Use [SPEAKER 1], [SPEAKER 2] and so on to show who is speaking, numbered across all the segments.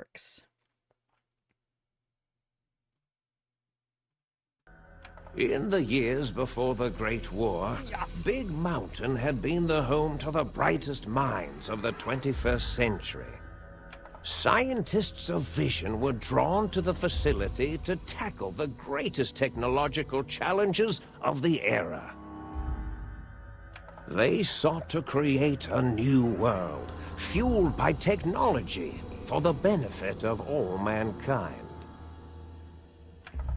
[SPEAKER 1] works.
[SPEAKER 2] In the years before the Great War,
[SPEAKER 1] Yes.
[SPEAKER 2] Big Mountain had been the home to the brightest minds of the 21st century. Scientists of vision were drawn to the facility to tackle the greatest technological challenges of the era. They sought to create a new world, fueled by technology for the benefit of all mankind.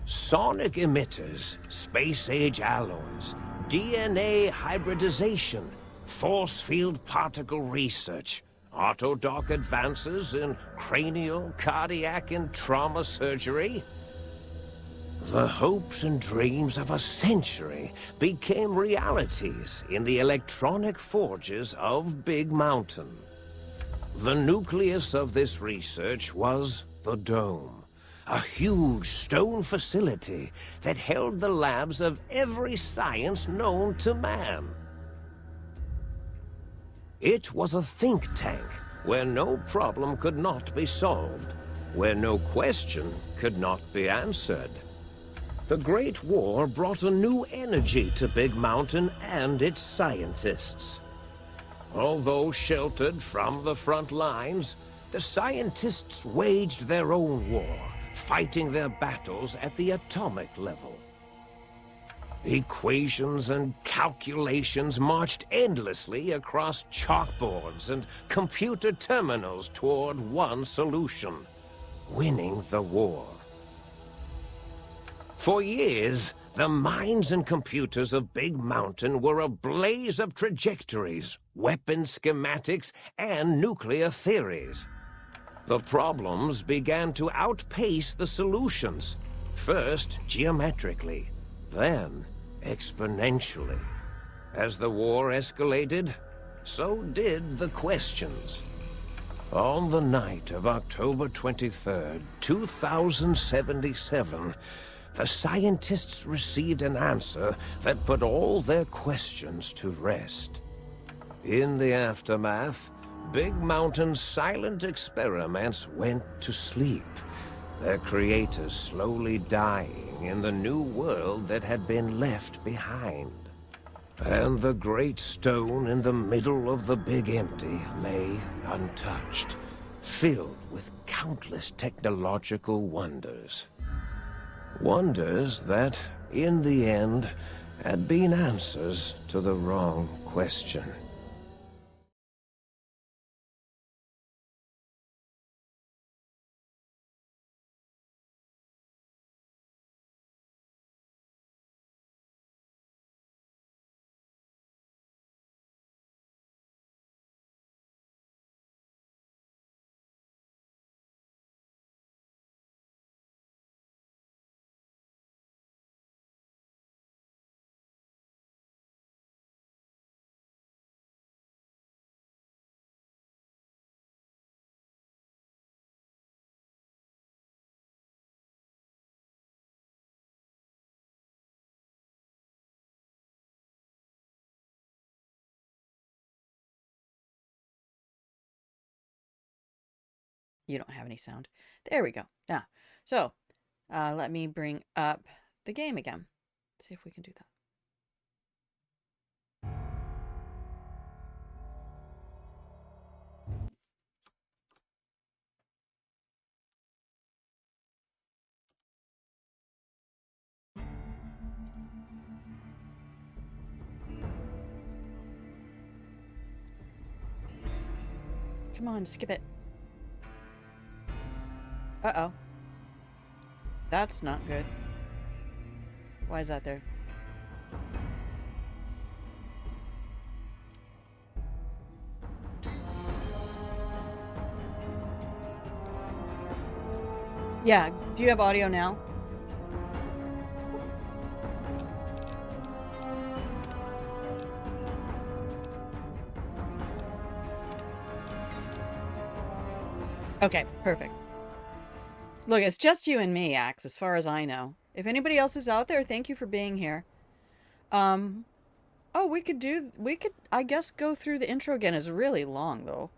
[SPEAKER 2] Sonic emitters, space-age alloys, DNA hybridization, force field particle research, autodoc advances in cranial, cardiac, and trauma surgery. The hopes and dreams of a century became realities in the electronic forges of Big Mountain. The nucleus of this research was the Dome, a huge stone facility that held the labs of every science known to man. It was a think tank where no problem could not be solved, where no question could not be answered. The Great War brought a new energy to Big Mountain and its scientists. Although sheltered from the front lines, the scientists waged their own war, fighting their battles at the atomic level. Equations and calculations marched endlessly across chalkboards and computer terminals toward one solution: winning the war. For years, the minds and computers of Big Mountain were a blaze of trajectories, weapon schematics, and nuclear theories. The problems began to outpace the solutions, first geometrically, then exponentially. As the war escalated, so did the questions. On the night of October 23rd, 2077, the scientists received an answer that put all their questions to rest. In the aftermath, Big Mountain's silent experiments went to sleep, their creators slowly dying in the new world that had been left behind. And the great stone in the middle of the Big Empty lay untouched, filled with countless technological wonders. Wonders that, in the end, had been answers to the wrong question.
[SPEAKER 1] You don't have any sound. There we go. Yeah. So, let me bring up the game again. See if we can do that. Come on, skip it. Uh-oh. That's not good. Why is that there? Yeah, do you have audio now? Okay, perfect. Look, it's just you and me, Axe, as far as I know. If anybody else is out there, thank you for being here. Oh, we could, I guess, go through the intro again. It's really long, though.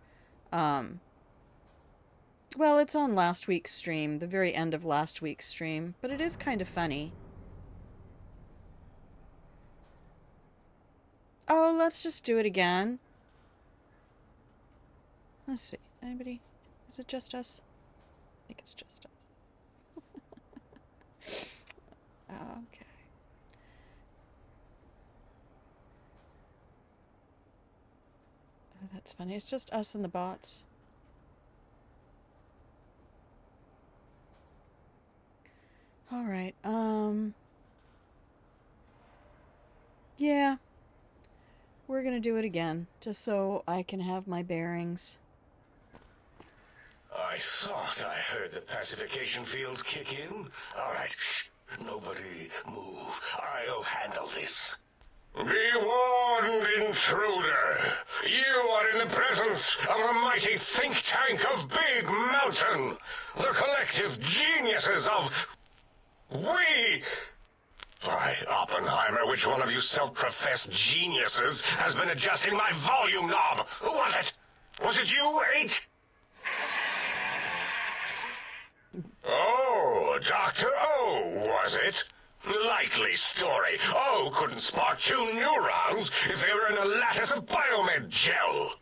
[SPEAKER 1] Well, it's on last week's stream, the very end of last week's stream, but it is kind of funny. Oh, let's just do it again. Let's see. Anybody? Is it just us? I think it's just us. Okay. Oh, that's funny. It's just us and the bots. All right. Yeah. We're gonna do it again, just so I can have my bearings.
[SPEAKER 3] I thought I heard the pacification field kick in. All right, shh. Nobody move. I'll handle this. Be warned, intruder. You are in the presence of the mighty think tank of Big Mountain. The collective geniuses of... We... By Oppenheimer, which one of you self-professed geniuses has been adjusting my volume knob? Who was it? Was it you, 8? Oh, Dr. O, was it? Likely story. O couldn't spark 2 neurons if they were in a lattice of biomed gel.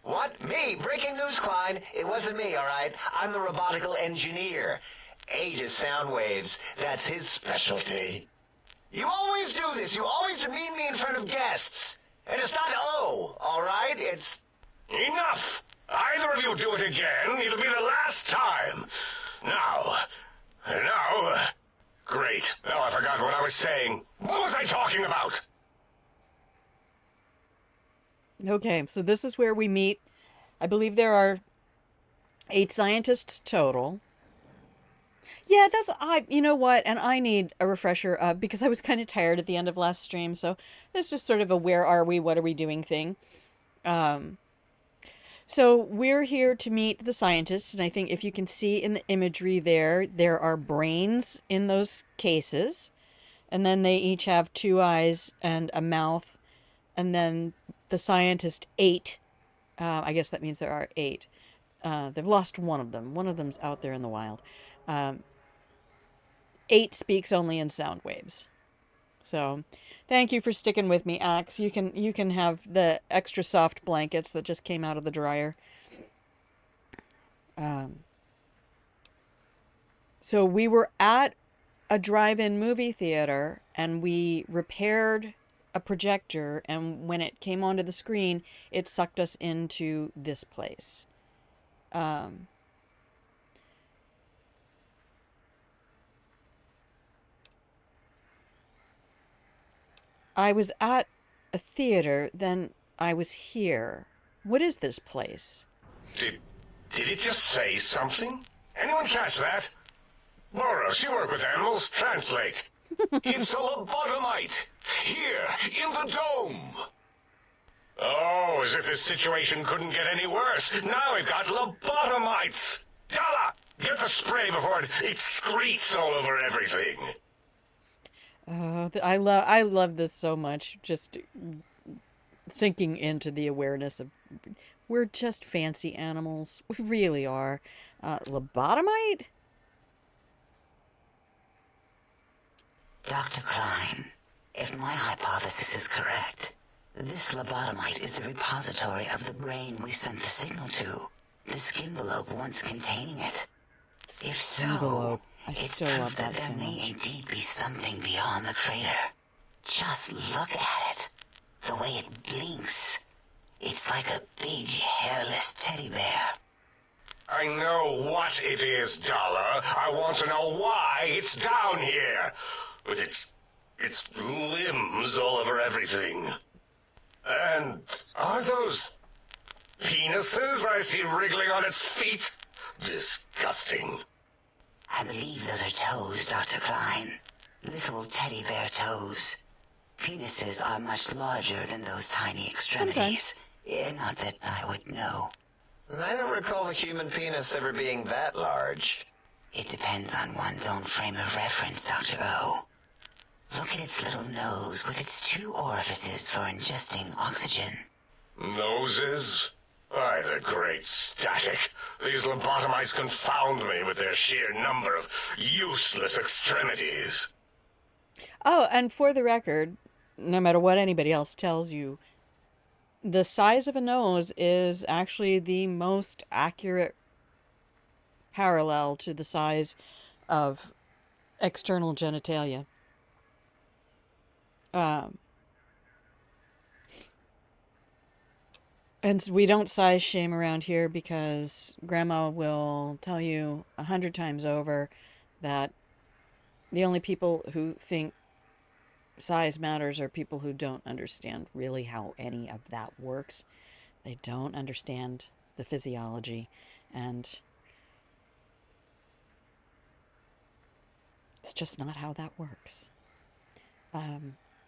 [SPEAKER 4] What? Me? Breaking news, Klein. It wasn't me, all right? I'm the robotical engineer. 8 is sound waves. That's his specialty. You always do this. You always demean me in front of guests. And it's not O, all right? It's...
[SPEAKER 3] Enough! Either of you do it again, it'll be the last time. Now... Great. Now I forgot what I was saying. What was I talking about?
[SPEAKER 1] Okay, so this is where we meet. I believe there are 8 scientists total. Yeah, you know what, and I need a refresher because I was kind of tired at the end of last stream, so it's just sort of a where are we, what are we doing thing. So we're here to meet the scientists, and I think if you can see in the imagery there are brains in those cases, and then they each have 2 eyes and a mouth, and then the scientist 8, I guess that means there are 8. They've lost one of them. One of them's out there in the wild. 8 speaks only in sound waves. So, thank you for sticking with me, Axe. You can have the extra soft blankets that just came out of the dryer. So we were at a drive-in movie theater and we repaired a projector, and when it came onto the screen, it sucked us into this place. I was at a theater, then I was here. What is this place?
[SPEAKER 3] Did it just say something? Anyone catch that? Boros, you work with animals. Translate. It's a lobotomite. Here, in the dome. Oh, as if this situation couldn't get any worse. Now we've got lobotomites. Dalla, get the spray before it excretes all over everything.
[SPEAKER 1] I love this so much. Just sinking into the awareness of we're just fancy animals. We really are. Lobotomite?
[SPEAKER 5] Dr. Klein, if my hypothesis is correct, this lobotomite is the repository of the brain we sent the signal to, the skinvelope once containing it. If so,
[SPEAKER 1] I
[SPEAKER 5] it's
[SPEAKER 1] still
[SPEAKER 5] proof
[SPEAKER 1] love
[SPEAKER 5] that
[SPEAKER 1] that
[SPEAKER 5] there
[SPEAKER 1] so
[SPEAKER 5] may
[SPEAKER 1] much.
[SPEAKER 5] indeed be something beyond the crater. Just look at it. The way it blinks. It's like a big, hairless teddy bear.
[SPEAKER 3] I know what it is, Dollar. I want to know why it's down here. With its limbs all over everything. And are those penises I see wriggling on its feet? Disgusting.
[SPEAKER 5] I believe those are toes, Dr. Klein. Little teddy bear toes. Penises are much larger than those tiny extremities. Yeah, not that I would know.
[SPEAKER 4] I don't recall the human penis ever being that large.
[SPEAKER 5] It depends on one's own frame of reference, Dr. O. Look at its little nose with its 2 orifices for ingesting oxygen.
[SPEAKER 3] Noses? By the great static, these lobotomites confound me with their sheer number of useless extremities.
[SPEAKER 1] Oh, and for the record, no matter what anybody else tells you, the size of a nose is actually the most accurate parallel to the size of external genitalia. Um, and we don't size shame around here because Grandma will tell you 100 times over that the only people who think size matters are people who don't understand really how any of that works. They don't understand the physiology, and it's just not how that works.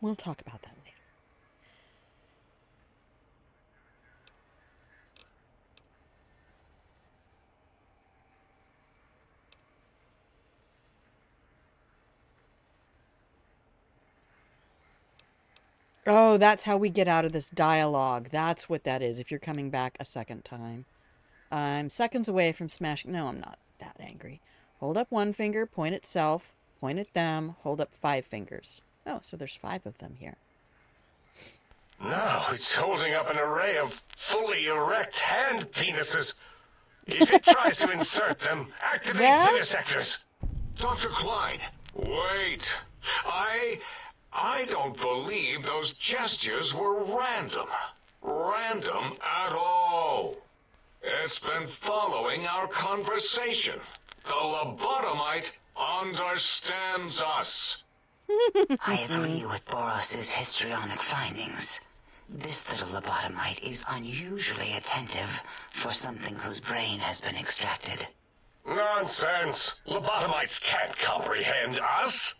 [SPEAKER 1] We'll talk about that later. Oh, that's how we get out of this dialogue. That's what that is, if you're coming back a second time. I'm seconds away from smashing... No, I'm not that angry. Hold up one finger, point at self, point at them, hold up 5 fingers. Oh, so there's 5 of them here.
[SPEAKER 3] Now it's holding up an array of fully erect hand penises. If it tries to insert them, activate
[SPEAKER 1] Well?
[SPEAKER 3] vivisectors. Dr. Klein, wait. I don't believe those gestures were random. Random at all. It's been following our conversation. The lobotomite understands us.
[SPEAKER 5] I agree with Boros's histrionic findings. This little lobotomite is unusually attentive for something whose brain has been extracted.
[SPEAKER 3] Nonsense. Lobotomites can't comprehend us.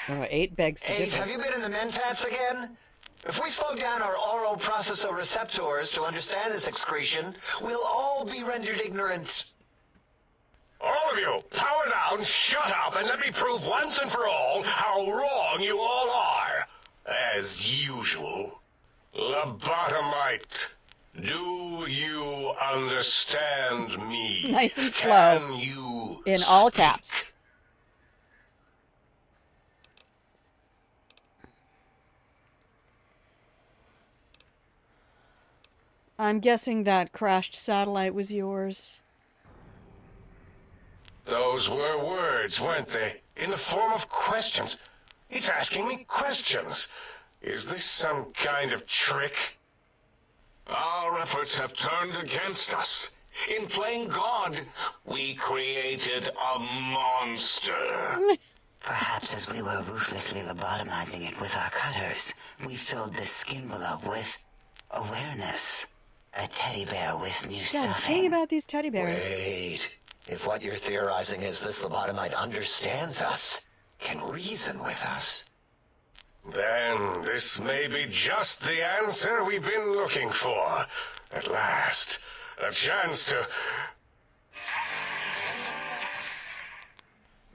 [SPEAKER 1] 8 begs to
[SPEAKER 4] Ace,
[SPEAKER 1] differ.
[SPEAKER 4] have you been in the mentats again? If we slow down our oroprocessoreceptors to understand this excretion, we'll all be rendered ignorant.
[SPEAKER 3] All of you, power down, shut up, and let me prove once and for all how wrong you all are. As usual. Lobotomite, do you understand me?
[SPEAKER 1] Nice and slow.
[SPEAKER 3] Can you
[SPEAKER 1] In all
[SPEAKER 3] speak?
[SPEAKER 1] caps. I'm guessing that crashed satellite was yours.
[SPEAKER 3] Those were words, weren't they? In the form of questions. It's asking me questions. Is this some kind of trick? Our efforts have turned against us. In playing God, we created a monster.
[SPEAKER 5] Perhaps as we were ruthlessly lobotomizing it with our cutters, we filled this skin envelope with awareness. A teddy bear with new
[SPEAKER 1] Yeah, the thing
[SPEAKER 5] stuffing.
[SPEAKER 1] about these teddy bears.
[SPEAKER 4] Wait. If what you're theorizing is this lobotomite understands us, can reason with us,
[SPEAKER 3] Then this may be just the answer we've been looking for. At last, a chance to...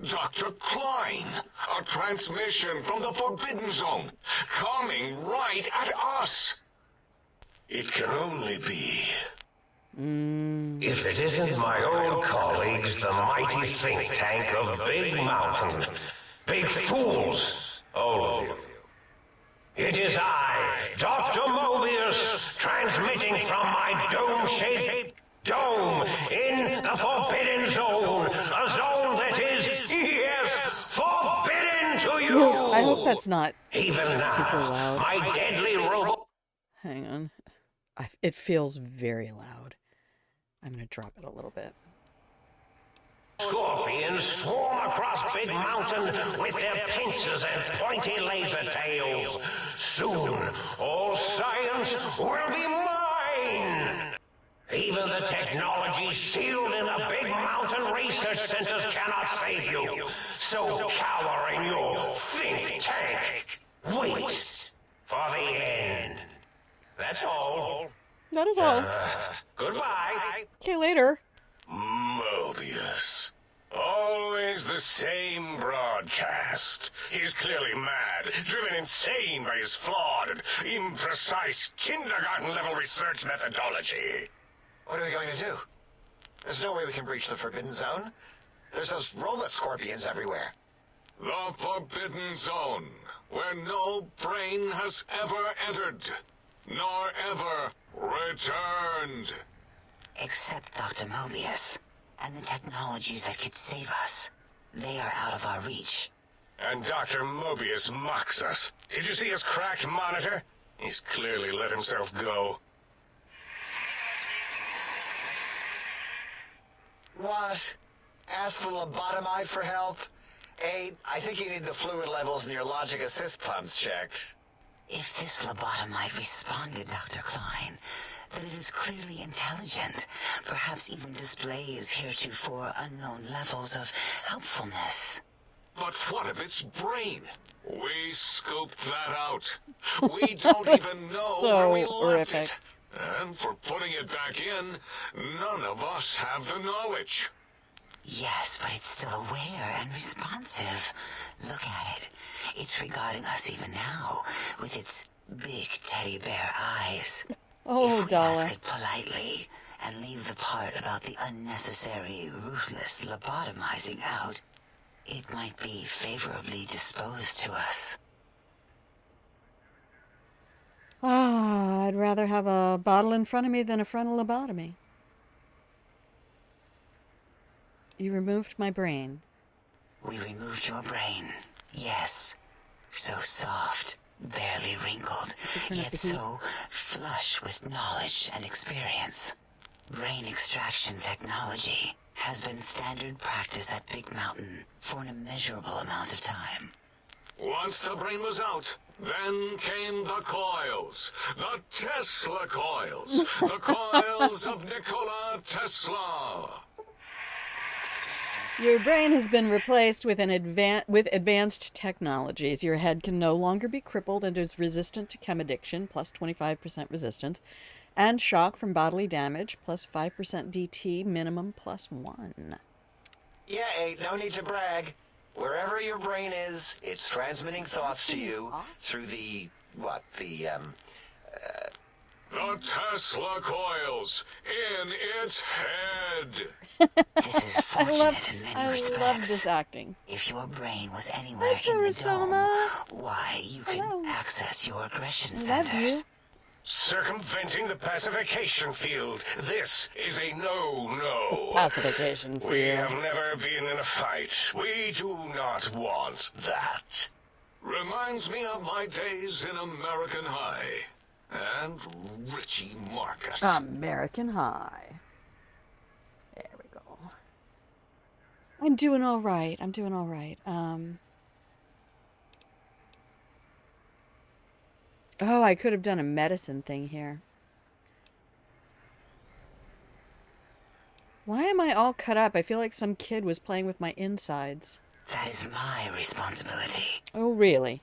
[SPEAKER 3] Dr. Klein, a transmission from the Forbidden Zone, coming right at us. It can only be...
[SPEAKER 2] If it isn't my old colleagues, the mighty think tank of Big Mountain. Big fools, all of you. It is I, Dr. Mobius, transmitting from my dome-shaped dome in the Forbidden Zone. A zone that is, yes, forbidden to you.
[SPEAKER 1] I hope that's not
[SPEAKER 2] Even now,
[SPEAKER 1] super loud.
[SPEAKER 2] my deadly robot...
[SPEAKER 1] Hang on. It feels very loud. I'm going to drop it a little bit.
[SPEAKER 2] Scorpions swarm across Big Mountain with their pincers and pointy laser tails. Soon, all science will be mine. Even the technology sealed in the Big Mountain research centers cannot save you. So cower in your think tank. Wait for the end. That's all.
[SPEAKER 1] That is all.
[SPEAKER 2] Goodbye.
[SPEAKER 1] Okay, later.
[SPEAKER 3] Mobius. Always the same broadcast. He's clearly mad, driven insane by his flawed and imprecise kindergarten-level research methodology.
[SPEAKER 4] What are we going to do? There's no way we can breach the Forbidden Zone. There's those robot scorpions everywhere.
[SPEAKER 3] The Forbidden Zone, where no brain has ever entered, nor ever returned.
[SPEAKER 5] Except Dr. Mobius and the technologies that could save us. They are out of our reach.
[SPEAKER 3] And Dr. Mobius mocks us. Did you see his cracked monitor? He's clearly let himself go.
[SPEAKER 4] What? Ask the lobotomite for help? Abe, I think you need the fluid levels in your logic assist pumps checked.
[SPEAKER 5] If this lobotomite responded, Dr. Klein, then it is clearly intelligent, perhaps even displays heretofore unknown levels of helpfulness.
[SPEAKER 3] But what of its brain? We scooped that out. We don't even know
[SPEAKER 1] So
[SPEAKER 3] where we left
[SPEAKER 1] horrific.
[SPEAKER 3] it. And for putting it back in, none of us have the knowledge.
[SPEAKER 5] Yes, but it's still aware and responsive. Look at it. It's regarding us even now, with its big teddy bear eyes.
[SPEAKER 1] Oh,
[SPEAKER 5] If we
[SPEAKER 1] Dala.
[SPEAKER 5] ask it politely and leave the part about the unnecessary, ruthless lobotomizing out, it might be favorably disposed to us.
[SPEAKER 1] Ah, I'd rather have a bottle in front of me than a frontal lobotomy. You removed my brain.
[SPEAKER 5] We removed your brain. Yes. So soft, barely wrinkled,
[SPEAKER 1] To turn up
[SPEAKER 5] yet
[SPEAKER 1] the heat.
[SPEAKER 5] so flush with knowledge and experience. Brain extraction technology has been standard practice at Big Mountain for an immeasurable amount of time.
[SPEAKER 3] Once the brain was out, then came the coils. The Tesla coils. The coils of Nikola Tesla.
[SPEAKER 1] Your brain has been replaced with with advanced technologies. Your head can no longer be crippled and is resistant to chem addiction, plus 25% resistance, and shock from bodily damage, plus 5% DT, minimum plus 1.
[SPEAKER 4] Yeah, Abe, no need to brag. Wherever your brain is, it's transmitting thoughts to you through the,
[SPEAKER 3] The Tesla coils in its head.
[SPEAKER 5] This is fortunate in many respects.
[SPEAKER 1] love this acting.
[SPEAKER 5] If your brain was anywhere
[SPEAKER 1] Thanks,
[SPEAKER 5] in the
[SPEAKER 1] Arizona.
[SPEAKER 5] dome, why, you could
[SPEAKER 1] Hello.
[SPEAKER 5] access your aggression
[SPEAKER 1] Love
[SPEAKER 5] centers.
[SPEAKER 1] you.
[SPEAKER 3] Circumventing the pacification field. This is a no-no.
[SPEAKER 1] Pacification
[SPEAKER 3] We
[SPEAKER 1] field.
[SPEAKER 3] have never been in a fight. We do not want that. Reminds me of my days in American High. And Richie Marcus.
[SPEAKER 1] American High. There we go. I'm doing all right. I'm doing all right. Oh, I could have done a medicine thing here. Why am I all cut up? I feel like some kid was playing with my insides.
[SPEAKER 5] That is my responsibility.
[SPEAKER 1] Oh, really?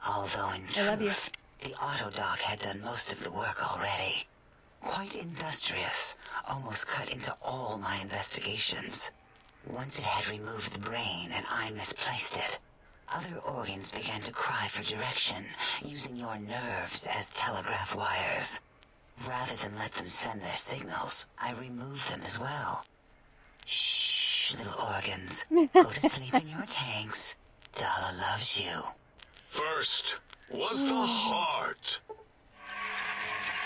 [SPEAKER 5] Although in
[SPEAKER 1] I love you.
[SPEAKER 5] truth, the autodoc had done most of the work already. Quite industrious, almost cut into all my investigations. Once it had removed the brain and I misplaced it, other organs began to cry for direction, using your nerves as telegraph wires. Rather than let them send their signals, I removed them as well. Shh, little organs. Go to sleep in your tanks. Dala loves you.
[SPEAKER 3] First was the heart.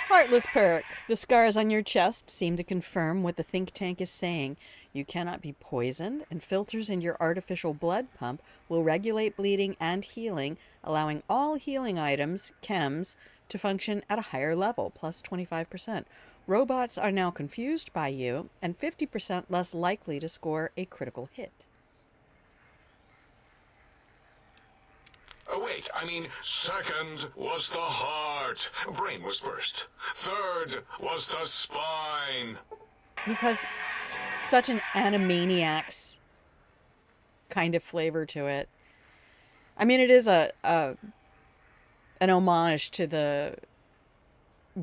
[SPEAKER 1] Heartless perk. The scars on your chest seem to confirm what the think tank is saying. You cannot be poisoned, and filters in your artificial blood pump will regulate bleeding and healing, allowing all healing items, chems, to function at a higher level, plus 25%. Robots are now confused by you, and 50% less likely to score a critical hit.
[SPEAKER 3] Wait, I mean, second was the heart. Brain was first. Third was the spine.
[SPEAKER 1] It has such an Animaniacs kind of flavor to it. I mean, it is an homage to the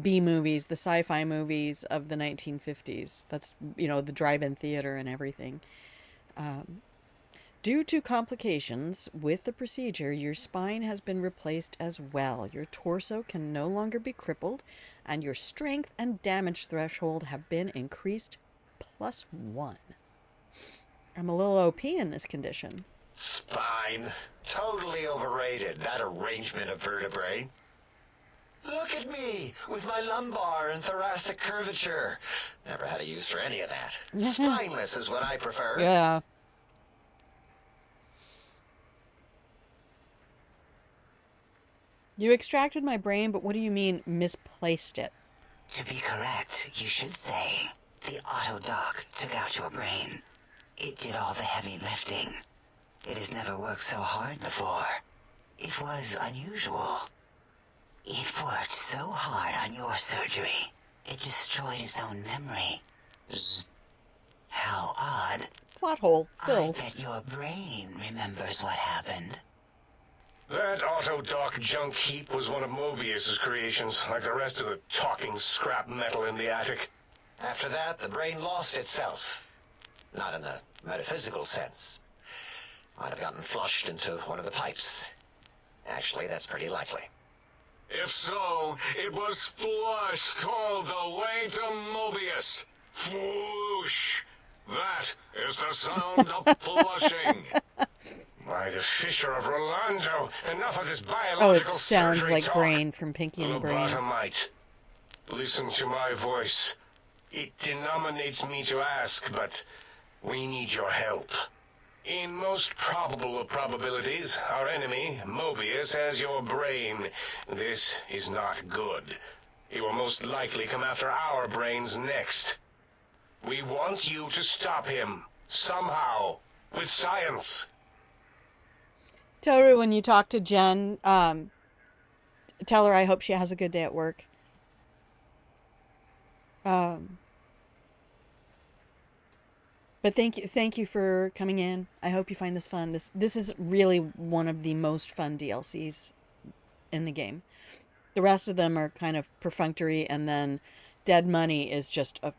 [SPEAKER 1] B movies, the sci-fi movies of the 1950s. That's, the drive-in theater and everything. Due to complications with the procedure, your spine has been replaced as well. Your torso can no longer be crippled, and your strength and damage threshold have been increased +1. I'm a little OP in this condition.
[SPEAKER 4] Spine. Totally overrated, that arrangement of vertebrae. Look at me, with my lumbar and thoracic curvature. Never had a use for any of that. Spineless is what I prefer.
[SPEAKER 1] Yeah. You extracted my brain, but what do you mean misplaced it?
[SPEAKER 5] To be correct, you should say, the auto dock took out your brain. It did all the heavy lifting. It has never worked so hard before. It was unusual. It worked so hard on your surgery, it destroyed its own memory. How odd.
[SPEAKER 1] Plot hole
[SPEAKER 5] I
[SPEAKER 1] filled.
[SPEAKER 5] bet your brain remembers what happened.
[SPEAKER 3] That auto-dock junk heap was one of Mobius's creations, like the rest of the talking scrap metal in the attic.
[SPEAKER 4] After that, the brain lost itself. Not in the metaphysical sense. Might have gotten flushed into one of the pipes. Actually, that's pretty likely.
[SPEAKER 3] If so, it was flushed all the way to Mobius. Flush. That is the sound of flushing. By the Fisher of Rolando, enough of this biological
[SPEAKER 1] Oh, it sounds
[SPEAKER 3] surgery
[SPEAKER 1] like
[SPEAKER 3] talk.
[SPEAKER 1] Brain from Pinky and the Brain.
[SPEAKER 3] Lobotomite, listen to my voice. It denominates me to ask, but we need your help. In most probable of probabilities, our enemy, Mobius, has your brain. This is not good. He will most likely come after our brains next. We want you to stop him, somehow, with science.
[SPEAKER 1] Toru, when you talk to Jen, tell her I hope she has a good day at work. But thank you for coming in. I hope you find this fun. This is really one of the most fun DLCs in the game. The rest of them are kind of perfunctory, and then Dead Money is just a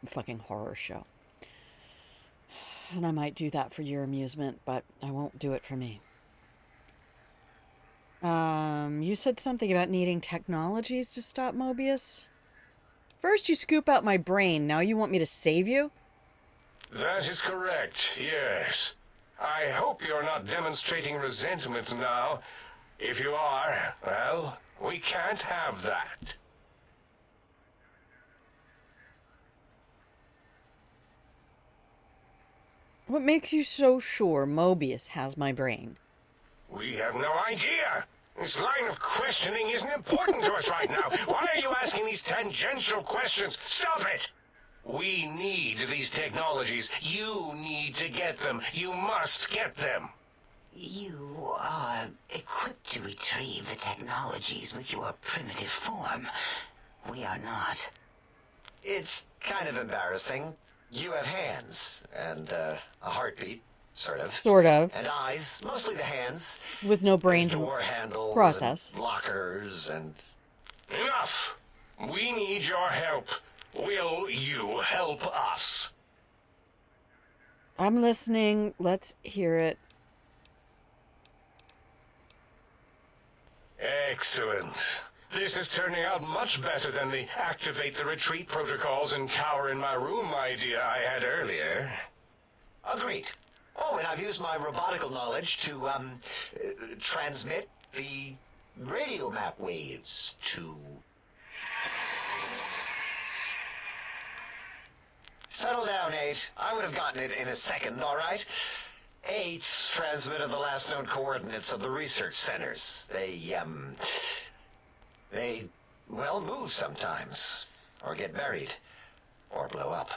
[SPEAKER 1] fucking horror show. And I might do that for your amusement, but I won't do it for me. You said something about needing technologies to stop Mobius? First you scoop out my brain, now you want me to save you?
[SPEAKER 3] That is correct, yes. I hope you're not demonstrating resentment now. If you are, well, we can't have that.
[SPEAKER 1] What makes you so sure Mobius has my brain?
[SPEAKER 3] We have no idea. This line of questioning isn't important to us right now. Why are you asking these tangential questions? Stop it! We need these technologies. You need to get them. You must get them.
[SPEAKER 5] You are equipped to retrieve the technologies with your primitive form. We are not.
[SPEAKER 4] It's kind of embarrassing. You have hands, and a heartbeat, sort of.
[SPEAKER 1] Sort of.
[SPEAKER 4] And eyes, mostly the hands.
[SPEAKER 1] With no brain
[SPEAKER 4] There's
[SPEAKER 1] to
[SPEAKER 4] door handles,
[SPEAKER 1] process.
[SPEAKER 4] and lockers, and...
[SPEAKER 3] Enough! We need your help. Will you help us?
[SPEAKER 1] I'm listening. Let's hear it.
[SPEAKER 3] Excellent. This is turning out much better than the activate the retreat protocols and cower in my room idea I had earlier.
[SPEAKER 4] Agreed. Oh, and I've used my robotical knowledge to, transmit the radio map waves to... Settle down, 8. I would have gotten it in a second, all right? 8's transmitted the last known coordinates of the research centers. They, well, move sometimes. Or get buried. Or blow up.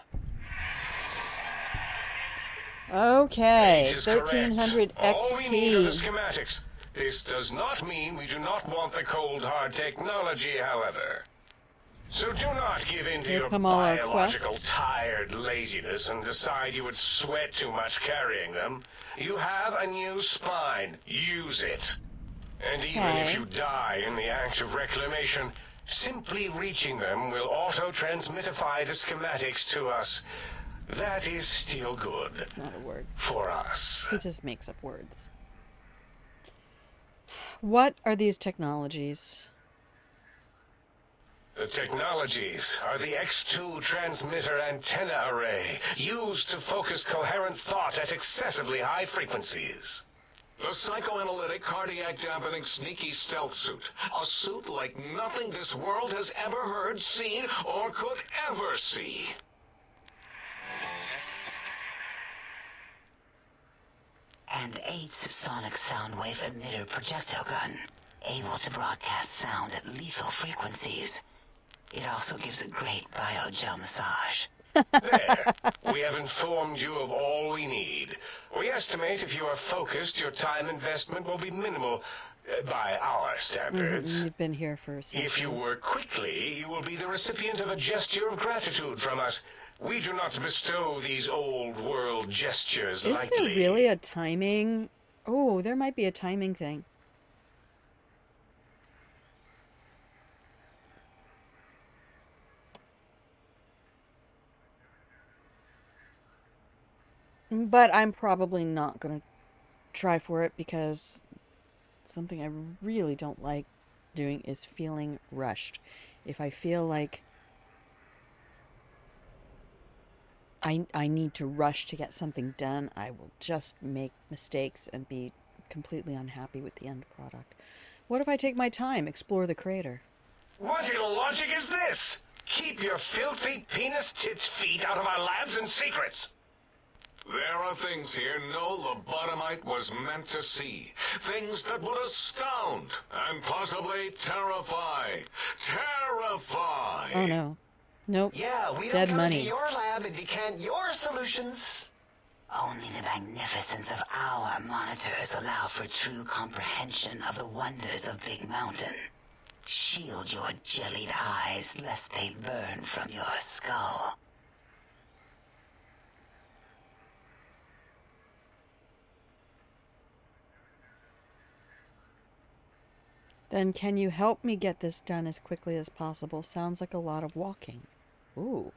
[SPEAKER 1] Okay,
[SPEAKER 3] H is correct.
[SPEAKER 1] 1300
[SPEAKER 3] All we need are the
[SPEAKER 1] XP.
[SPEAKER 3] schematics. This does not mean we do not want the cold hard technology, however. So do not give in to
[SPEAKER 1] Here
[SPEAKER 3] your
[SPEAKER 1] come all our
[SPEAKER 3] biological
[SPEAKER 1] quests.
[SPEAKER 3] tired laziness and decide you would sweat too much carrying them. You have a new spine. Use it. And even if
[SPEAKER 1] Okay.
[SPEAKER 3] you die in the act of reclamation, simply reaching them will auto-transmitify the schematics to us. That is still good.
[SPEAKER 1] It's not a word.
[SPEAKER 3] For us.
[SPEAKER 1] He just makes up words. What are these technologies?
[SPEAKER 3] The technologies are the X2 transmitter antenna array, used to focus coherent thought at excessively high frequencies.
[SPEAKER 6] The psychoanalytic, cardiac dampening, sneaky stealth suit. A suit like nothing this world has ever heard, seen, or could ever see.
[SPEAKER 5] And 8's sonic soundwave emitter projectile gun, able to broadcast sound at lethal frequencies. It also gives a great biogel massage.
[SPEAKER 3] There. We have informed you of all we need. We estimate if you are focused, your time investment will be minimal, by our standards.
[SPEAKER 1] You've been here for centuries.
[SPEAKER 3] If you work quickly, you will be the recipient of a gesture of gratitude from us. We do not bestow these old world gestures
[SPEAKER 1] Is
[SPEAKER 3] lightly.
[SPEAKER 1] there really a timing? Oh, there might be a timing thing. But I'm probably not going to try for it because something I really don't like doing is feeling rushed. If I feel like I need to rush to get something done, I will just make mistakes and be completely unhappy with the end product. What if I take my time, explore the crater?
[SPEAKER 3] What illogic is this? Keep your filthy penis-tipped feet out of our labs and secrets.
[SPEAKER 6] There are things here no lobotomite was meant to see. Things that would astound and possibly terrify. Terrify!
[SPEAKER 1] Oh no. Nope.
[SPEAKER 4] Yeah, we don't
[SPEAKER 1] Dead
[SPEAKER 4] come
[SPEAKER 1] money.
[SPEAKER 4] into your lab and decant your solutions.
[SPEAKER 5] Only the magnificence of our monitors allow for true comprehension of the wonders of Big Mountain. Shield your jellied eyes lest they burn from your skull.
[SPEAKER 1] Then can you help me get this done as quickly as possible? Sounds like a lot of walking. Ooh.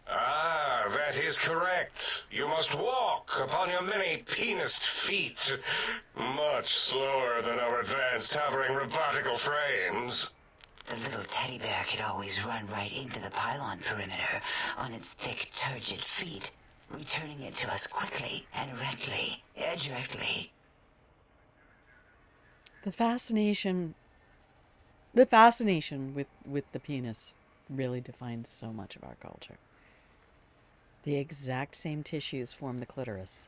[SPEAKER 3] Ah, that is correct. You must walk upon your many penised feet. Much slower than our advanced hovering robotical frames.
[SPEAKER 5] The little teddy bear could always run right into the pylon perimeter on its thick, turgid feet, returning it to us quickly and directly.
[SPEAKER 1] The fascination with the penis really defines so much of our culture. The exact same tissues form the clitoris.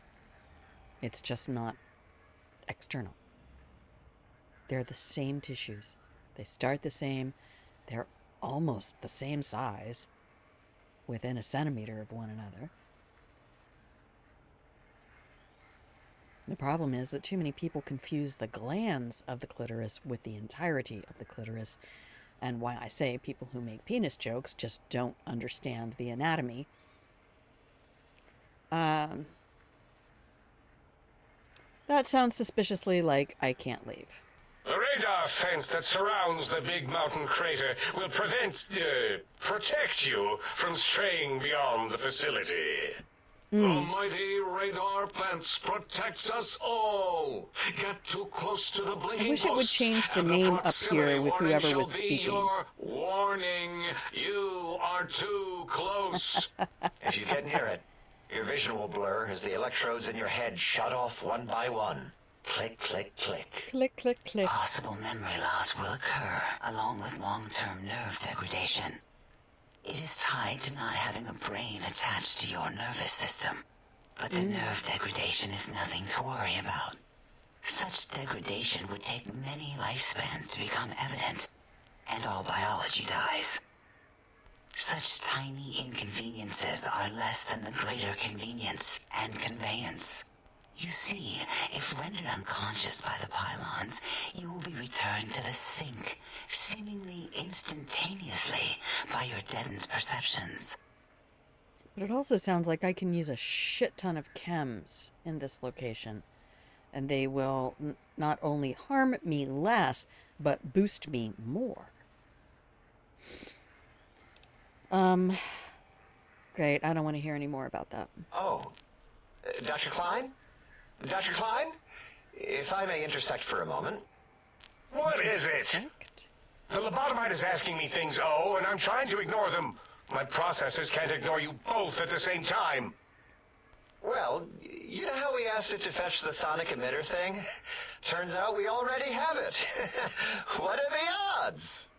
[SPEAKER 1] It's just not external. They're the same tissues. They start the same. They're almost the same size, within a centimeter of one another. The problem is that too many people confuse the glands of the clitoris with the entirety of the clitoris, and why I say people who make penis jokes just don't understand the anatomy. That sounds suspiciously like I can't leave.
[SPEAKER 3] The radar fence that surrounds the Big Mountain crater will protect you from straying beyond the facility.
[SPEAKER 6] The mighty radar fence protects us all. Get too close to the blinking
[SPEAKER 1] I wish it would
[SPEAKER 6] posts,
[SPEAKER 1] change the
[SPEAKER 6] and
[SPEAKER 1] name up
[SPEAKER 6] proximity
[SPEAKER 1] here with
[SPEAKER 6] warning
[SPEAKER 1] whoever
[SPEAKER 6] shall
[SPEAKER 1] was
[SPEAKER 6] be
[SPEAKER 1] speaking.
[SPEAKER 6] Your warning. You are too close.
[SPEAKER 4] If you get near it, your vision will blur as the electrodes in your head shut off one by one. Click, click, click.
[SPEAKER 1] Click, click, click.
[SPEAKER 5] Possible memory loss will occur, along with long-term nerve degradation. It is tied to not having a brain attached to your nervous system. But the nerve degradation is nothing to worry about. Such degradation would take many lifespans to become evident, and all biology dies. Such tiny inconveniences are less than the greater convenience and conveyance. You see, if rendered unconscious by the pylons, you will be returned to the sink, seemingly instantaneously by your deadened perceptions.
[SPEAKER 1] But it also sounds like I can use a shit ton of chems in this location. And they will not only harm me less, but boost me more. Great. I don't want to hear any more about that.
[SPEAKER 4] Oh, Dr. Klein? Dr. Klein? If I may intersect for a moment.
[SPEAKER 3] What is it?
[SPEAKER 1] Sect?
[SPEAKER 3] The lobotomite is asking me things, and I'm trying to ignore them. My processors can't ignore you both at the same time.
[SPEAKER 4] Well, you know how we asked it to fetch the sonic emitter thing? Turns out we already have it. What are the odds?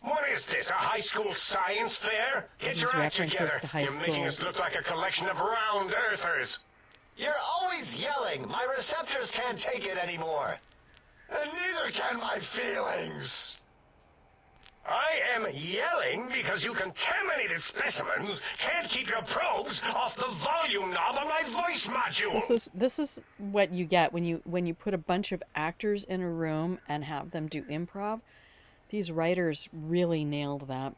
[SPEAKER 3] What is this, a high school science fair? Get
[SPEAKER 1] These
[SPEAKER 3] your act
[SPEAKER 1] references
[SPEAKER 3] together.
[SPEAKER 1] to high
[SPEAKER 3] You're making
[SPEAKER 1] school.
[SPEAKER 3] us look like a collection of round earthers.
[SPEAKER 4] You're always yelling. My receptors can't take it anymore. And neither can my feelings.
[SPEAKER 3] I am yelling because you contaminated specimens can't keep your probes off the volume knob on my voice module.
[SPEAKER 1] This is what you get when you put a bunch of actors in a room and have them do improv. These writers really nailed that.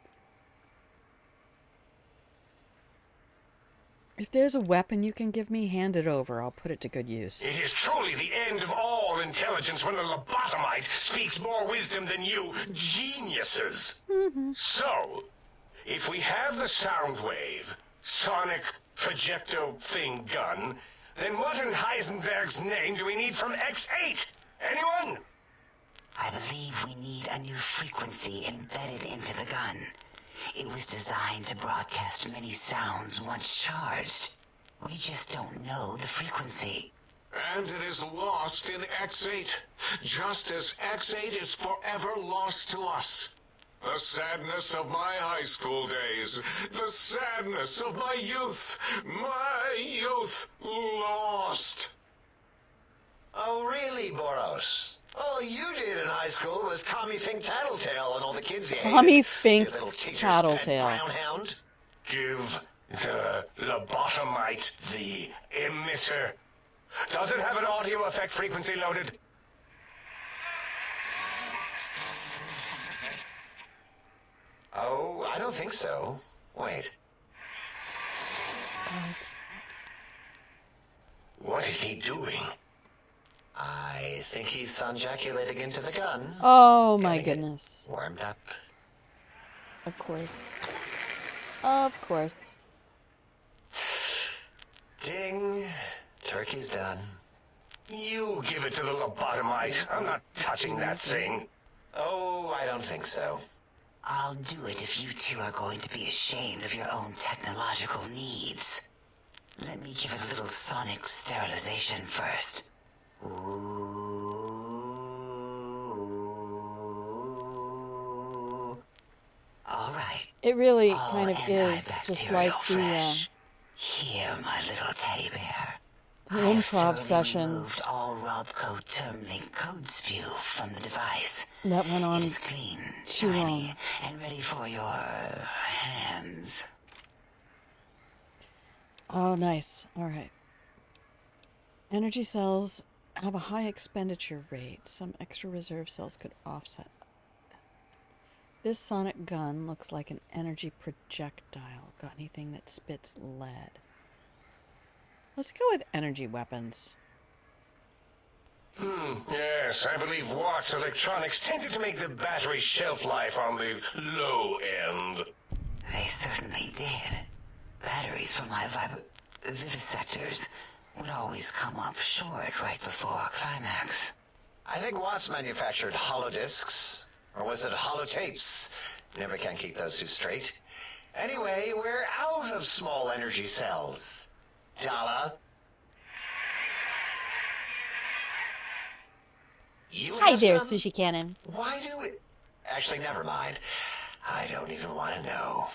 [SPEAKER 1] If there's a weapon you can give me, hand it over. I'll put it to good use.
[SPEAKER 3] It is truly the end of all intelligence when a lobotomite speaks more wisdom than you geniuses. So, if we have the sound wave, sonic projecto thing gun, then what in Heisenberg's name do we need from X8? Anyone?
[SPEAKER 5] I believe we need a new frequency embedded into the gun. It was designed to broadcast many sounds once charged. We just don't know the frequency.
[SPEAKER 6] And it is lost in X8, just as X8 is forever lost to us. The sadness of my high school days, the sadness of my youth lost.
[SPEAKER 4] Oh, really, Boros? All you did in high school was Tommy Fink Tattletale and all the kids you hated.
[SPEAKER 1] Tommy Fink
[SPEAKER 4] Your little teacher's
[SPEAKER 1] Tattletale.
[SPEAKER 4] pet brown hound.
[SPEAKER 3] Give the lobotomite the emitter. Does it have an audio effect frequency loaded?
[SPEAKER 4] Oh, I don't think so. Wait.
[SPEAKER 3] What is he doing?
[SPEAKER 4] I think he's sunjaculating into the gun.
[SPEAKER 1] Oh my
[SPEAKER 4] Getting it
[SPEAKER 1] goodness.
[SPEAKER 4] warmed up.
[SPEAKER 1] Of course. Of course.
[SPEAKER 4] Ding. Turkey's done.
[SPEAKER 3] You give it to the lobotomite. I'm not touching that thing.
[SPEAKER 4] Oh, I don't think so.
[SPEAKER 5] I'll do it if you two are going to be ashamed of your own technological needs. Let me give it a little sonic sterilization first. Ooh. All right.
[SPEAKER 1] It really
[SPEAKER 5] All
[SPEAKER 1] kind of is just like
[SPEAKER 5] antibacterial fresh. Here, my little teddy bear.
[SPEAKER 1] the
[SPEAKER 5] I've
[SPEAKER 1] improv
[SPEAKER 5] thoroughly
[SPEAKER 1] session
[SPEAKER 5] removed all Robco terminate code spew from the device.
[SPEAKER 1] that went on.
[SPEAKER 5] It is clean,
[SPEAKER 1] too
[SPEAKER 5] shiny,
[SPEAKER 1] long.
[SPEAKER 5] and ready for your hands.
[SPEAKER 1] Oh, nice. All right. Energy cells have a high expenditure rate. Some extra reserve cells could offset that. This sonic gun looks like an energy projectile. Got anything that spits lead? Let's go with energy weapons.
[SPEAKER 3] Yes, I believe Watt's Electronics tended to make the battery shelf life on the low end.
[SPEAKER 5] They certainly did. Batteries for my vivisectors would always come up short right before climax.
[SPEAKER 4] I think Watts manufactured holodiscs. Or was it holotapes? Never can keep those two straight. Anyway, we're out of small energy cells. Dala? You
[SPEAKER 1] Hi
[SPEAKER 4] have
[SPEAKER 1] there,
[SPEAKER 4] some?
[SPEAKER 1] Sushi Cannon.
[SPEAKER 4] Why do it? Actually, never mind. I don't even want to know.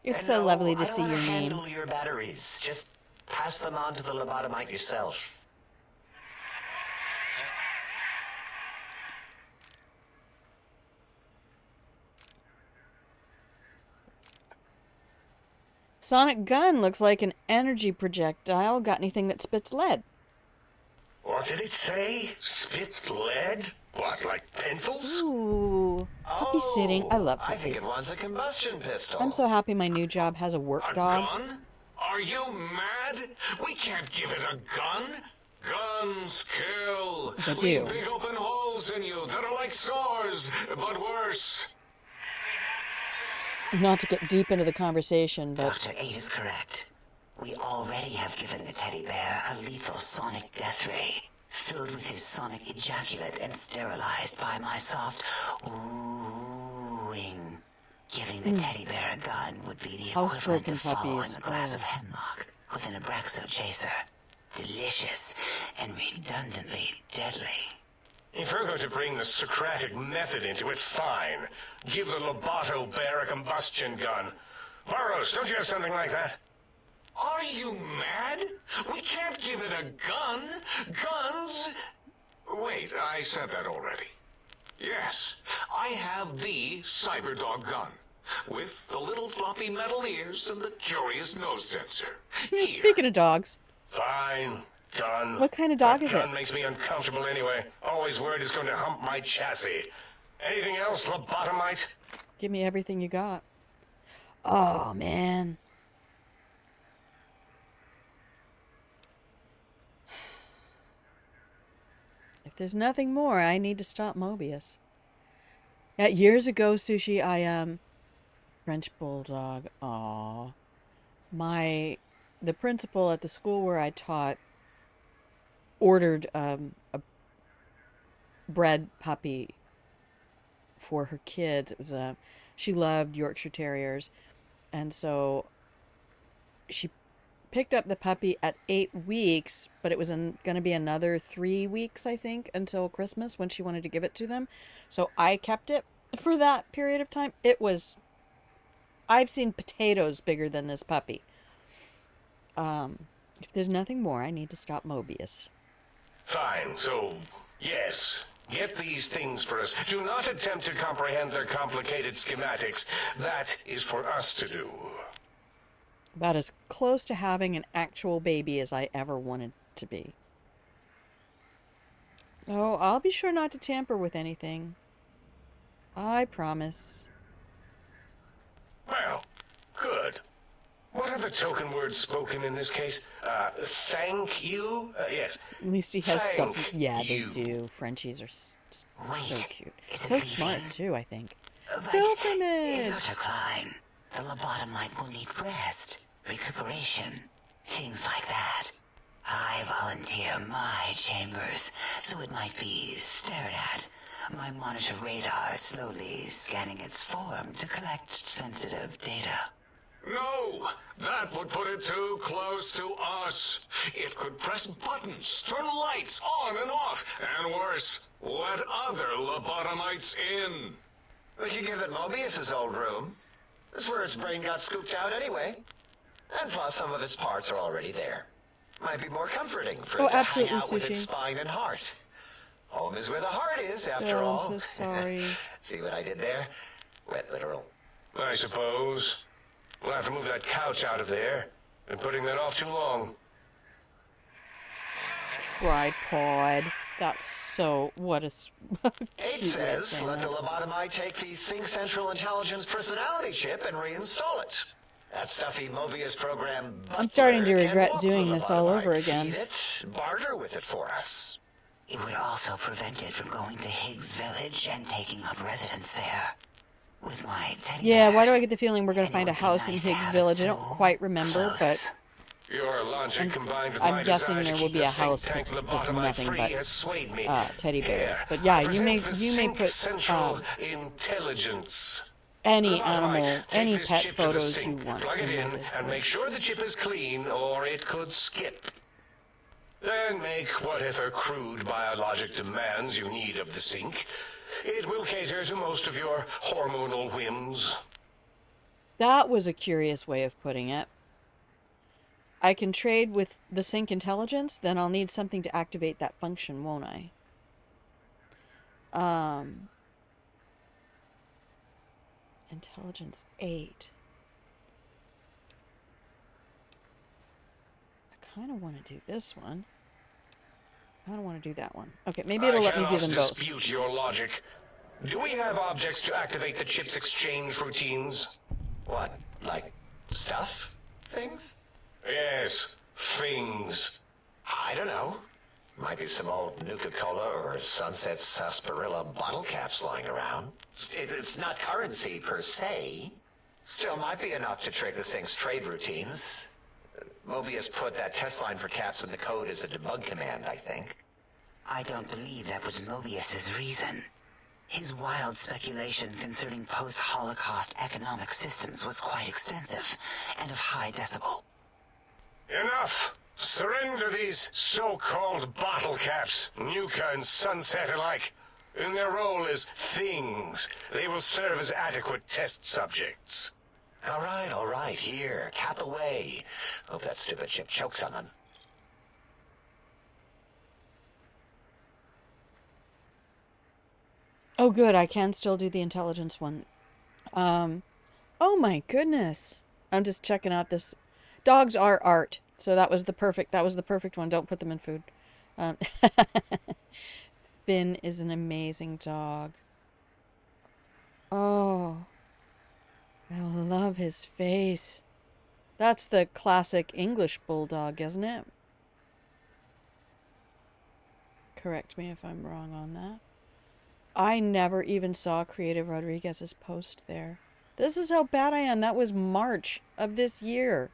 [SPEAKER 1] It's
[SPEAKER 4] And
[SPEAKER 1] so
[SPEAKER 4] no,
[SPEAKER 1] lovely to
[SPEAKER 4] I don't
[SPEAKER 1] see
[SPEAKER 4] wanna
[SPEAKER 1] your name.
[SPEAKER 4] handle your batteries. Just pass them on to the lobotomite yourself.
[SPEAKER 1] Sonic gun looks like an energy projectile. Got anything that spits lead?
[SPEAKER 3] What did it say? Spit lead? What, like pencils?
[SPEAKER 1] Ooh. Puppy sitting. I love
[SPEAKER 4] I think
[SPEAKER 1] puppies.
[SPEAKER 4] it wants a combustion pistol.
[SPEAKER 1] I'm so happy my new job has a work
[SPEAKER 6] A
[SPEAKER 1] dog.
[SPEAKER 6] gun? Are you mad? We can't give it a gun. Guns kill.
[SPEAKER 1] They do.
[SPEAKER 6] Leave big open holes in you that are like sores, but worse.
[SPEAKER 1] Not to get deep into the conversation, but
[SPEAKER 5] Dr. 8 is correct. We already have given the teddy bear a lethal sonic death ray, filled with his sonic ejaculate and sterilized by my soft wooing. Giving the teddy bear a gun would be the equivalent
[SPEAKER 1] housebroken
[SPEAKER 5] of following
[SPEAKER 1] puppies.
[SPEAKER 5] a glass of
[SPEAKER 1] Oh.
[SPEAKER 5] hemlock with an Abraxo chaser. Delicious and redundantly deadly.
[SPEAKER 3] If we're going to bring the Socratic method into it, fine. Give the Lobato bear a combustion gun. Burroughs, don't you have something like that?
[SPEAKER 6] Are you mad? We can't give it a gun. Guns... Wait, I said that already. Yes, I have the Cyberdog gun. With the little floppy metal ears and the curious nose sensor.
[SPEAKER 1] Yeah,
[SPEAKER 6] Here.
[SPEAKER 1] speaking of dogs,
[SPEAKER 3] Fine. Done.
[SPEAKER 1] what kind of dog
[SPEAKER 3] That
[SPEAKER 1] is it?
[SPEAKER 3] gun makes me uncomfortable anyway. Always worried it's going to hump my chassis. Anything else, lobotomite?
[SPEAKER 1] Give me everything you got. Oh, man. If there's nothing more, I need to stop Mobius. Yeah, years ago, Sushi, French Bulldog. Aw. The principal at the school where I taught ordered a bred puppy for her kids. It was she loved Yorkshire Terriers, and so she picked up the puppy at 8 weeks, but it was going to be another 3 weeks, I think, until Christmas when she wanted to give it to them. So I kept it for that period of time. I've seen potatoes bigger than this puppy. If there's nothing more, I need to stop Mobius.
[SPEAKER 3] Fine, so, yes. Get these things for us. Do not attempt to comprehend their complicated schematics. That is for us to do.
[SPEAKER 1] About as close to having an actual baby as I ever wanted to be. Oh, I'll be sure not to tamper with anything. I promise.
[SPEAKER 3] Well, good. What are the token words spoken in this case? Thank you? Yes.
[SPEAKER 1] At least he has
[SPEAKER 3] Thank
[SPEAKER 1] something. Yeah, they
[SPEAKER 3] you.
[SPEAKER 1] do. Frenchies are so
[SPEAKER 5] Wait,
[SPEAKER 1] cute.
[SPEAKER 5] is it
[SPEAKER 1] So
[SPEAKER 5] leaving?
[SPEAKER 1] smart, too, I think.
[SPEAKER 5] But,
[SPEAKER 1] Pilgrimage!
[SPEAKER 5] Dr. Klein, the lobotomite will need rest, recuperation, things like that. I volunteer my chambers, so it might be stared at. My monitor radar slowly scanning its form to collect sensitive data.
[SPEAKER 6] No, that would put it too close to us. It could press buttons, turn lights on and off, and worse, let other lobotomites in.
[SPEAKER 4] We could give it Mobius's old room. That's where its brain got scooped out anyway. And plus, some of its parts are already there. Might be more comforting for
[SPEAKER 1] Oh,
[SPEAKER 4] it to hang
[SPEAKER 1] absolutely,
[SPEAKER 4] out with
[SPEAKER 1] Sushi.
[SPEAKER 4] its spine and heart. Home is where the heart is, after
[SPEAKER 1] Oh,
[SPEAKER 4] all.
[SPEAKER 1] I'm so sorry.
[SPEAKER 4] See what I did there? Wet literal.
[SPEAKER 3] I suppose. We'll have to move that couch out of there. Been putting that off too long.
[SPEAKER 1] Tripod. That's so... What a
[SPEAKER 4] Eight
[SPEAKER 1] cute way of
[SPEAKER 4] says,
[SPEAKER 1] saying
[SPEAKER 4] let the
[SPEAKER 1] that.
[SPEAKER 4] lobotomite take the Sync Central Intelligence personality chip and reinstall it. That stuffy Mobius program
[SPEAKER 1] I'm starting to
[SPEAKER 4] butler can
[SPEAKER 1] regret
[SPEAKER 4] walk
[SPEAKER 1] doing
[SPEAKER 4] the
[SPEAKER 1] this all
[SPEAKER 4] lobotomite,
[SPEAKER 1] over again.
[SPEAKER 4] Feed it, barter with it for us.
[SPEAKER 5] It would also prevent it from going to Higgs Village and taking up residence there. With my teddy
[SPEAKER 1] Yeah, why do I
[SPEAKER 5] bears.
[SPEAKER 1] get the feeling we're going to
[SPEAKER 5] And it
[SPEAKER 1] find a
[SPEAKER 5] would be
[SPEAKER 1] house in
[SPEAKER 5] nice to
[SPEAKER 1] Higgs
[SPEAKER 5] have it
[SPEAKER 1] Village? I don't
[SPEAKER 5] so
[SPEAKER 1] quite remember, but...
[SPEAKER 5] close.
[SPEAKER 3] Your logic combined with
[SPEAKER 1] I'm
[SPEAKER 3] my
[SPEAKER 1] guessing
[SPEAKER 3] desire
[SPEAKER 1] there
[SPEAKER 3] to
[SPEAKER 1] will
[SPEAKER 3] keep
[SPEAKER 1] be
[SPEAKER 3] the
[SPEAKER 1] a house
[SPEAKER 3] think tank
[SPEAKER 1] that's just
[SPEAKER 3] lobotomite
[SPEAKER 1] nothing
[SPEAKER 3] free
[SPEAKER 1] but,
[SPEAKER 3] has swayed me.
[SPEAKER 1] teddy bears.
[SPEAKER 3] Here,
[SPEAKER 1] But yeah,
[SPEAKER 3] I
[SPEAKER 1] you may
[SPEAKER 3] present the
[SPEAKER 1] you may
[SPEAKER 3] Sync
[SPEAKER 1] put
[SPEAKER 3] Central Intelligence.
[SPEAKER 1] any
[SPEAKER 3] Lobotomite,
[SPEAKER 1] animal,
[SPEAKER 3] take
[SPEAKER 1] any
[SPEAKER 3] this
[SPEAKER 1] pet
[SPEAKER 3] chip to the
[SPEAKER 1] photos you
[SPEAKER 3] sink,
[SPEAKER 1] want.
[SPEAKER 3] Plug it
[SPEAKER 1] in my
[SPEAKER 3] in and
[SPEAKER 1] Discord.
[SPEAKER 3] make sure the chip is clean, or it could skip. Then make whatever crude biologic demands you need of the sink. It will cater to most of your hormonal whims.
[SPEAKER 1] That was a curious way of putting it. I can trade with the sync intelligence, then I'll need something to activate that function, won't I? Intelligence 8. I kind of want to do this one. I don't want to do that one. Okay, maybe it'll let me do them both.
[SPEAKER 3] Dispute your logic. Do we have objects to activate the chip's exchange routines?
[SPEAKER 4] What? Like stuff? Things?
[SPEAKER 3] Yes, things.
[SPEAKER 4] I don't know. Might be some old Nuka-Cola or Sunset Sarsaparilla bottle caps lying around. It's not currency per se. Still might be enough to trick this thing's trade routines. Mobius put that test line for caps in the code as a debug command, I think.
[SPEAKER 5] I don't believe that was Mobius's reason. His wild speculation concerning post-Holocaust economic systems was quite extensive and of high decibel.
[SPEAKER 3] Enough! Surrender these so-called bottle caps, Nuka and Sunset alike. In their role as things, they will serve as adequate test subjects.
[SPEAKER 4] All right, here, cap away. Hope that stupid ship chokes on them.
[SPEAKER 1] Oh, good. I can still do the intelligence one. Oh my goodness. I'm just checking out this. Dogs are art. So that was the perfect one. Don't put them in food. Finn is an amazing dog. Oh, I love his face. That's the classic English bulldog, isn't it? Correct me if I'm wrong on that. I never even saw Creative Rodriguez's post there. This is how bad I am. That was March of this year.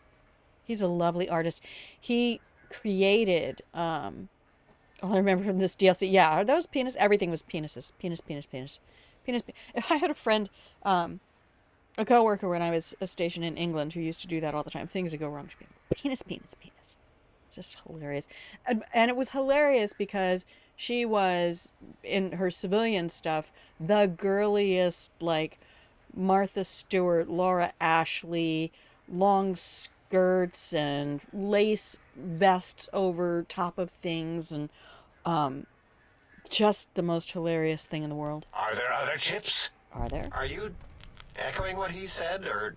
[SPEAKER 1] He's a lovely artist. He created, all I remember from this DLC, yeah, are those penis? Everything was penises. Penis. I had a friend, a coworker when I was stationed in England who used to do that all the time. Things would go wrong. She'd be like, penis. Just hilarious. And it was hilarious because she was, in her civilian stuff, the girliest, like, Martha Stewart, Laura Ashley, long skirts and lace vests over top of things, and just the most hilarious thing in the world.
[SPEAKER 3] Are there other chips?
[SPEAKER 1] Are there?
[SPEAKER 4] Are you echoing what he said, or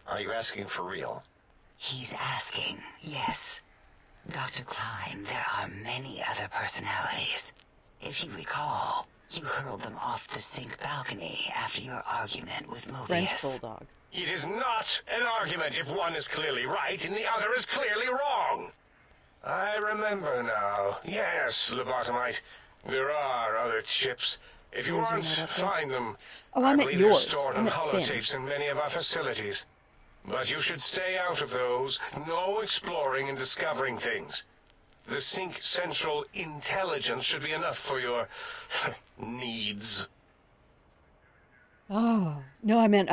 [SPEAKER 4] are you asking for real?
[SPEAKER 5] He's asking, yes. Dr. Klein, there are many other personalities. If you recall, you hurled them off the sink balcony after your argument with Mobius.
[SPEAKER 1] French bulldog.
[SPEAKER 3] It is not an argument if one is clearly right and the other is clearly wrong. I remember now. Yes, Lobotomite. There are other chips. If you want, find them.
[SPEAKER 1] Oh, I meant
[SPEAKER 3] believe they're
[SPEAKER 1] yours.
[SPEAKER 3] stored
[SPEAKER 1] I
[SPEAKER 3] on
[SPEAKER 1] meant Finn.
[SPEAKER 3] holotapes in many of our facilities. But you should stay out of those. No exploring and discovering things. The Sync Central intelligence should be enough for your needs.
[SPEAKER 1] Oh, no, I meant,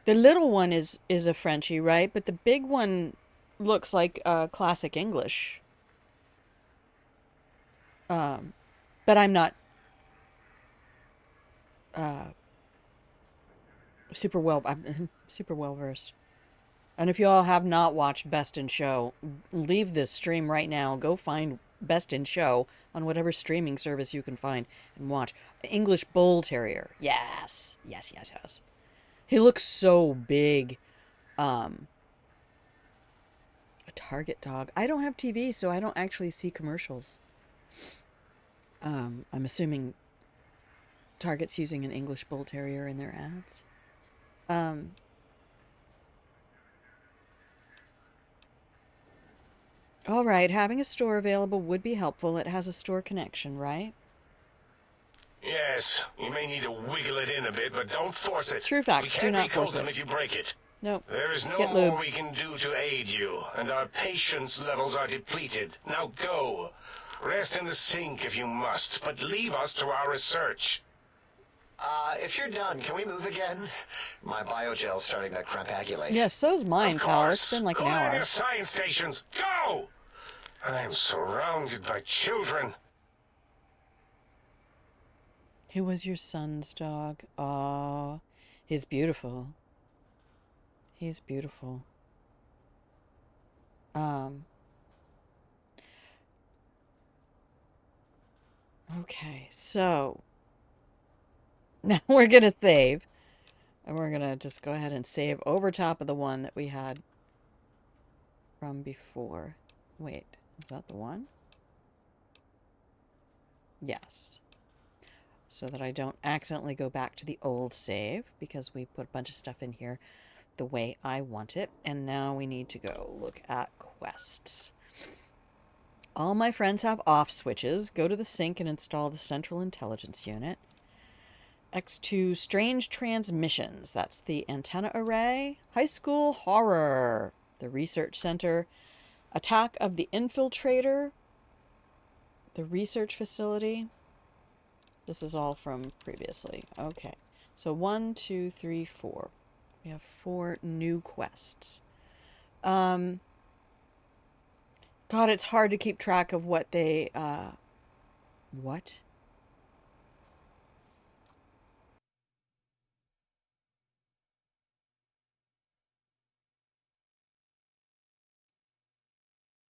[SPEAKER 1] the little one is a Frenchie, right? But the big one looks like classic English. But I'm not I'm super well versed. And if you all have not watched Best in Show, leave this stream right now. Go find Best in Show on whatever streaming service you can find and watch. English Bull Terrier. Yes. He looks so big. A Target dog. I don't have TV, so I don't actually see commercials. I'm assuming Target's using an English Bull Terrier in their ads. All right, having a store available would be helpful. It has a store connection, right?
[SPEAKER 3] Yes, you may need to wiggle it in a bit, but don't force it.
[SPEAKER 1] True facts, do not force
[SPEAKER 3] them
[SPEAKER 1] it.
[SPEAKER 3] if you break it.
[SPEAKER 1] Nope.
[SPEAKER 3] There is no
[SPEAKER 1] Get
[SPEAKER 3] more
[SPEAKER 1] lube.
[SPEAKER 3] we can do to aid you, and our patience levels are depleted. Now go. Rest in the sink if you must, but leave us to our research.
[SPEAKER 4] If you're done, can we move again? My biogel's starting to crampagulate.
[SPEAKER 1] Yeah, so's mine,
[SPEAKER 3] Of
[SPEAKER 1] pal.
[SPEAKER 3] course.
[SPEAKER 1] It's been like an
[SPEAKER 3] Go to
[SPEAKER 1] hour.
[SPEAKER 3] your science stations. Go! I am surrounded by children.
[SPEAKER 1] Who was your son's dog? Aw, he's beautiful. He's beautiful. Okay, so now we're gonna save. And we're gonna just go ahead and save over top of the one that we had from before. Wait, is that the one? Yes. So that I don't accidentally go back to the old save, because we put a bunch of stuff in here the way I want it. And now we need to go look at quests. All my friends have off switches. Go to the sink and install the central intelligence unit. X2, Strange Transmissions. That's the antenna array. High School Horror. The Research Center. Attack of the Infiltrator. The Research Facility. This is all from previously. Okay. So 1, 2, 3, 4. We have 4 new quests. God, it's hard to keep track of what they... what?